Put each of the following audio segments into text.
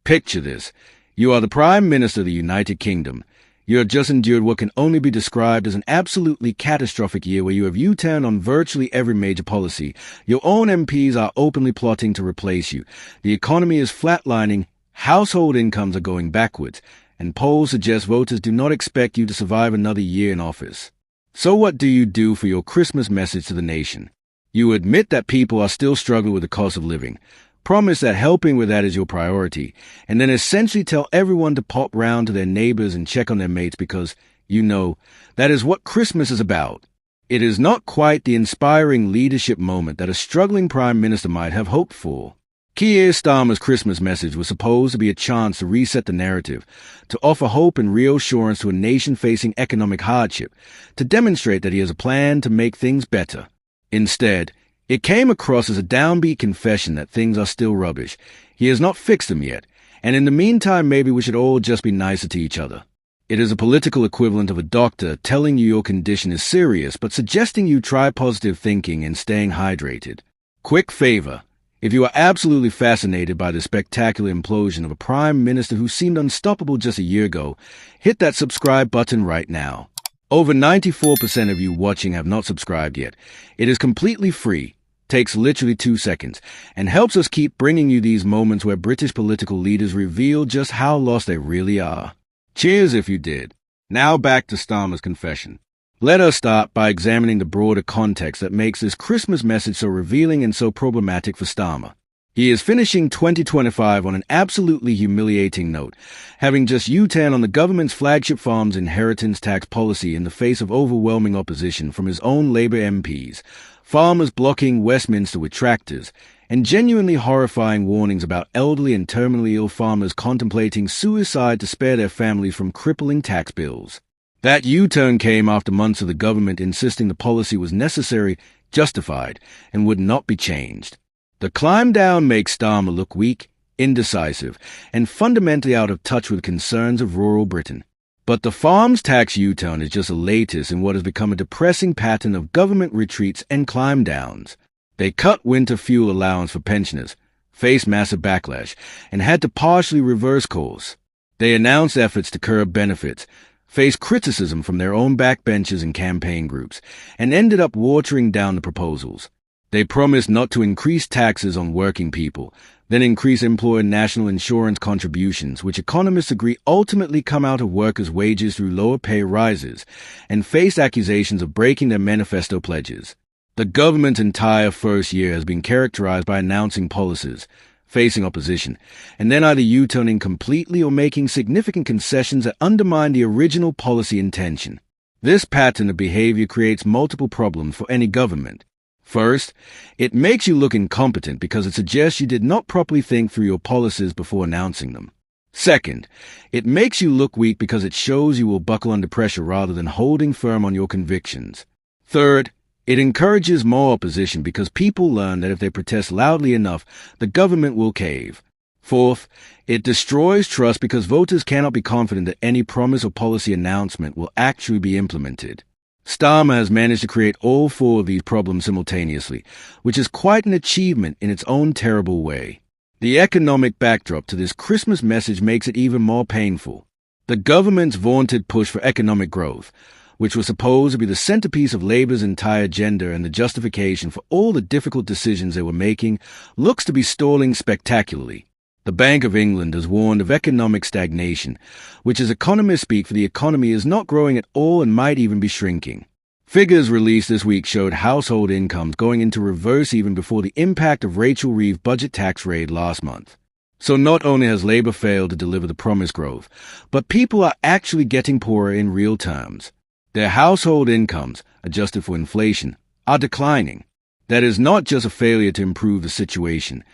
Picture this. You are the Prime Minister of the United Kingdom. You have just endured what can only be described as an absolutely catastrophic year where you have U-turned on virtually every major policy. Your own MPs are openly plotting to replace you. The economy is flatlining, household incomes are going backwards, and polls suggest voters do not expect you to survive another year in office. So what do you do for your Christmas message to the nation? You admit that people are still struggling with the cost of living, promise that helping with that is your priority, and then essentially tell everyone to pop round to their neighbours and check on their mates because, you know, that is what Christmas is about. It is not quite the inspiring leadership moment that a struggling Prime Minister might have hoped for. Keir Starmer's Christmas message was supposed to be a chance to reset the narrative, to offer hope and reassurance to a nation facing economic hardship, to demonstrate that he has a plan to make things better. Instead, it came across as a downbeat confession that things are still rubbish. He has not fixed them yet, and in the meantime maybe we should all just be nicer to each other. It is a political equivalent of a doctor telling you your condition is serious but suggesting you try positive thinking and staying hydrated. Quick favor. If you are absolutely fascinated by the spectacular implosion of a Prime Minister who seemed unstoppable just a year ago, hit that subscribe button right now. Over 94% of you watching have not subscribed yet. It is completely free, takes literally 2 seconds, and helps us keep bringing you these moments where British political leaders reveal just how lost they really are. Cheers if you did. Now back to Starmer's confession. Let us start by examining the broader context that makes this Christmas message so revealing and so problematic for Starmer. He is finishing 2025 on an absolutely humiliating note, having just U-turned on the government's flagship farm's inheritance tax policy in the face of overwhelming opposition from his own Labour MPs, farmers blocking Westminster with tractors, and genuinely horrifying warnings about elderly and terminally ill farmers contemplating suicide to spare their families from crippling tax bills. That U-turn came after months of the government insisting the policy was necessary, justified, and would not be changed. The climb down makes Starmer look weak, indecisive, and fundamentally out of touch with concerns of rural Britain. But the farm's tax U-turn is just the latest in what has become a depressing pattern of government retreats and climb downs. They cut winter fuel allowance for pensioners, faced massive backlash, and had to partially reverse course. They announced efforts to curb benefits, faced criticism from their own backbenchers and campaign groups, and ended up watering down the proposals. They promised not to increase taxes on working people, then increase employer national insurance contributions, which economists agree ultimately come out of workers' wages through lower pay rises, and faced accusations of breaking their manifesto pledges. The government's entire first year has been characterized by announcing policies, facing opposition, and then either U-turning completely or making significant concessions that undermine the original policy intention. This pattern of behavior creates multiple problems for any government. First, it makes you look incompetent because it suggests you did not properly think through your policies before announcing them. Second, it makes you look weak because it shows you will buckle under pressure rather than holding firm on your convictions. Third, it encourages more opposition because people learn that if they protest loudly enough, the government will cave. Fourth, it destroys trust because voters cannot be confident that any promise or policy announcement will actually be implemented. Starmer has managed to create all four of these problems simultaneously, which is quite an achievement in its own terrible way. The economic backdrop to this Christmas message makes it even more painful. The government's vaunted push for economic growth, which was supposed to be the centerpiece of Labour's entire agenda and the justification for all the difficult decisions they were making, looks to be stalling spectacularly. The Bank of England has warned of economic stagnation, which as economists speak for the economy is not growing at all and might even be shrinking. Figures released this week showed household incomes going into reverse even before the impact of Rachel Reeves' budget tax raid last month. So not only has Labour failed to deliver the promised growth, but people are actually getting poorer in real terms. Their household incomes, adjusted for inflation, are declining. That is not just a failure to improve the situation.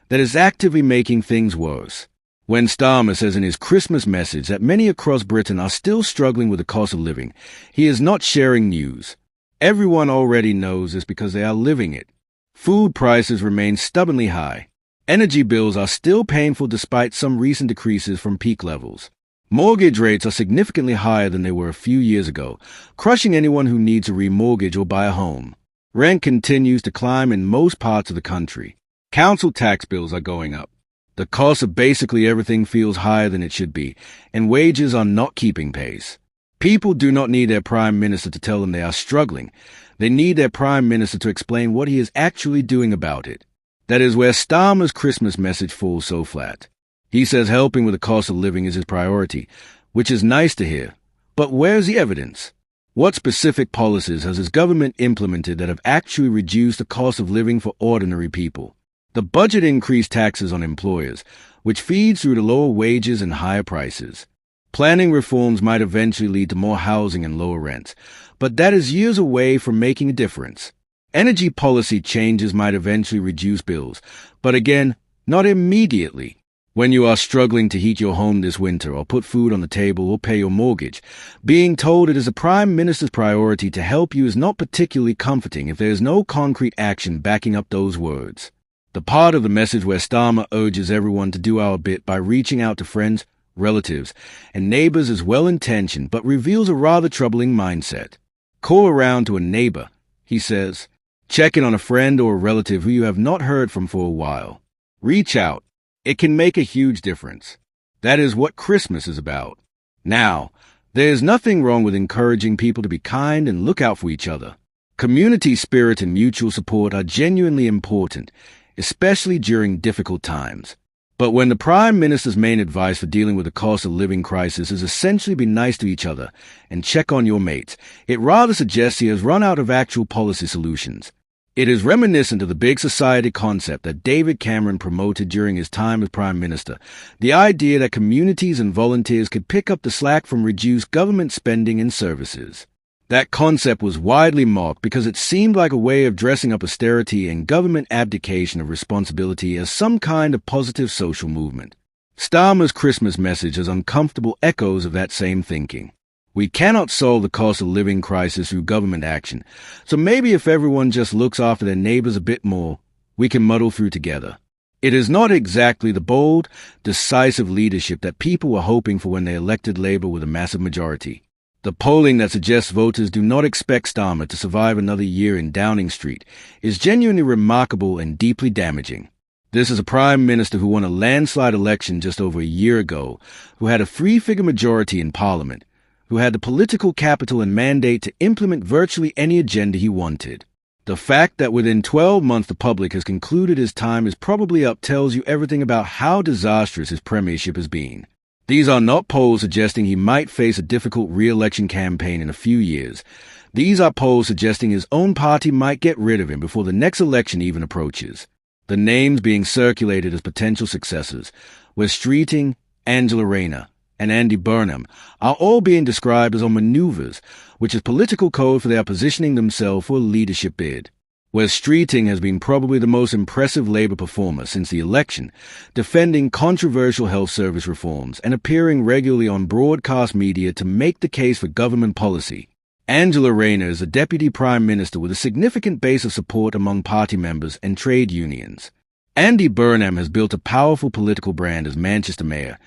That is actively making things worse. When Starmer says in his Christmas message that many across Britain are still struggling with the cost of living, he is not sharing news. Everyone already knows this because they are living it. Food prices remain stubbornly high. Energy bills are still painful despite some recent decreases from peak levels. Mortgage rates are significantly higher than they were a few years ago, crushing anyone who needs to remortgage or buy a home. Rent continues to climb in most parts of the country. Council tax bills are going up. The cost of basically everything feels higher than it should be, and wages are not keeping pace. People do not need their prime minister to tell them they are struggling. They need their prime minister to explain what he is actually doing about it. That is where Starmer's Christmas message falls so flat. He says helping with the cost of living is his priority, which is nice to hear. But where's the evidence? What specific policies has his government implemented that have actually reduced the cost of living for ordinary people? The budget increased taxes on employers, which feeds through to lower wages and higher prices. Planning reforms might eventually lead to more housing and lower rents, but that is years away from making a difference. Energy policy changes might eventually reduce bills, but again, not immediately. When you are struggling to heat your home this winter or put food on the table or pay your mortgage, being told it is a prime minister's priority to help you is not particularly comforting if there is no concrete action backing up those words. The part of the message where Starmer urges everyone to do our bit by reaching out to friends, relatives, and neighbors is well-intentioned but reveals a rather troubling mindset. Call around to a neighbor, he says. Check in on a friend or a relative who you have not heard from for a while. Reach out. It can make a huge difference. That is what Christmas is about. Now, there is nothing wrong with encouraging people to be kind and look out for each other. Community spirit and mutual support are genuinely important, especially during difficult times. But when the Prime Minister's main advice for dealing with the cost of living crisis is essentially be nice to each other and check on your mates, it rather suggests he has run out of actual policy solutions. It is reminiscent of the big society concept that David Cameron promoted during his time as Prime Minister, the idea that communities and volunteers could pick up the slack from reduced government spending and services. That concept was widely mocked because it seemed like a way of dressing up austerity and government abdication of responsibility as some kind of positive social movement. Starmer's Christmas message has uncomfortable echoes of that same thinking. We cannot solve the cost of living crisis through government action, so maybe if everyone just looks after their neighbors a bit more, we can muddle through together. It is not exactly the bold, decisive leadership that people were hoping for when they elected Labour with a massive majority. The polling that suggests voters do not expect Starmer to survive another year in Downing Street is genuinely remarkable and deeply damaging. This is a Prime Minister who won a landslide election just over a year ago, who had a three-figure majority in Parliament, who had the political capital and mandate to implement virtually any agenda he wanted. The fact that within 12 months the public has concluded his time is probably up tells you everything about how disastrous his premiership has been. These are not polls suggesting he might face a difficult re-election campaign in a few years. These are polls suggesting his own party might get rid of him before the next election even approaches. The names being circulated as potential successors were Streeting, Angela Rayner, and Andy Burnham are all being described as on manoeuvres, which is political code for their positioning themselves for a leadership bid. Where Streeting has been probably the most impressive Labour performer since the election, defending controversial health service reforms and appearing regularly on broadcast media to make the case for government policy. Angela Rayner is a Deputy Prime Minister with a significant base of support among party members and trade unions. Andy Burnham has built a powerful political brand as Manchester Mayor,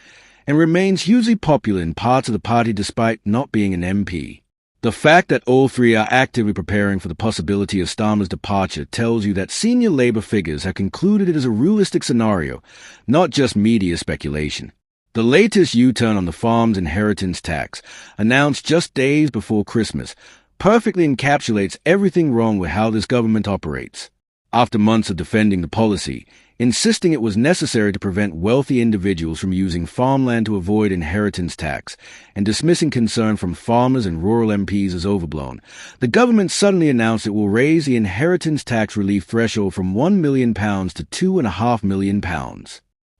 and remains hugely popular in parts of the party despite not being an MP. The fact that all three are actively preparing for the possibility of Starmer's departure tells you that senior Labour figures have concluded it is a realistic scenario, not just media speculation. The latest U-turn on the farm's inheritance tax, announced just days before Christmas, perfectly encapsulates everything wrong with how this government operates. After months of defending the policy, insisting it was necessary to prevent wealthy individuals from using farmland to avoid inheritance tax, and dismissing concern from farmers and rural MPs as overblown, the government suddenly announced it will raise the inheritance tax relief threshold from £1 million to £2.5 million.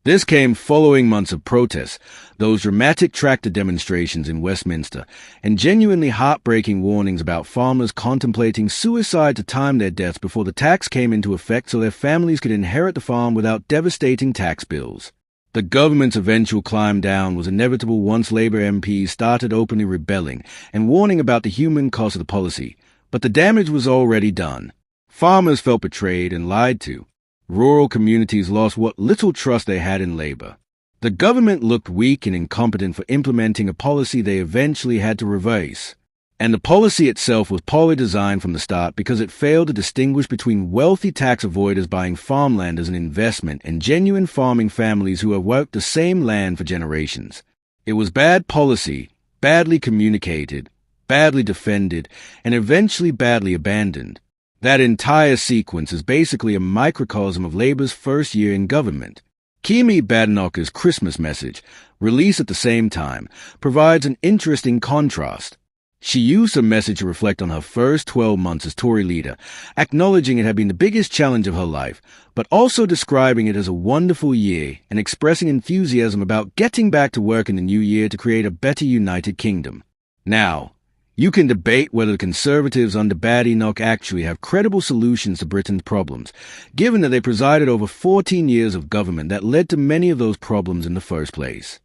This came following months of protests, those dramatic tractor demonstrations in Westminster, and genuinely heartbreaking warnings about farmers contemplating suicide to time their deaths before the tax came into effect so their families could inherit the farm without devastating tax bills. The government's eventual climb down was inevitable once Labour MPs started openly rebelling and warning about the human cost of the policy, but the damage was already done. Farmers felt betrayed and lied to. Rural communities lost what little trust they had in Labour. The government looked weak and incompetent for implementing a policy they eventually had to reverse. And the policy itself was poorly designed from the start because it failed to distinguish between wealthy tax avoiders buying farmland as an investment and genuine farming families who have worked the same land for generations. It was bad policy, badly communicated, badly defended, and eventually badly abandoned. That entire sequence is basically a microcosm of Labour's first year in government. Keir Badenoch's Christmas message, released at the same time, provides an interesting contrast. She used her message to reflect on her first 12 months as Tory leader, acknowledging it had been the biggest challenge of her life, but also describing it as a wonderful year and expressing enthusiasm about getting back to work in the new year to create a better United Kingdom. Now, you can debate whether the Conservatives under Badenoch actually have credible solutions to Britain's problems, given that they presided over 14 years of government that led to many of those problems in the first place.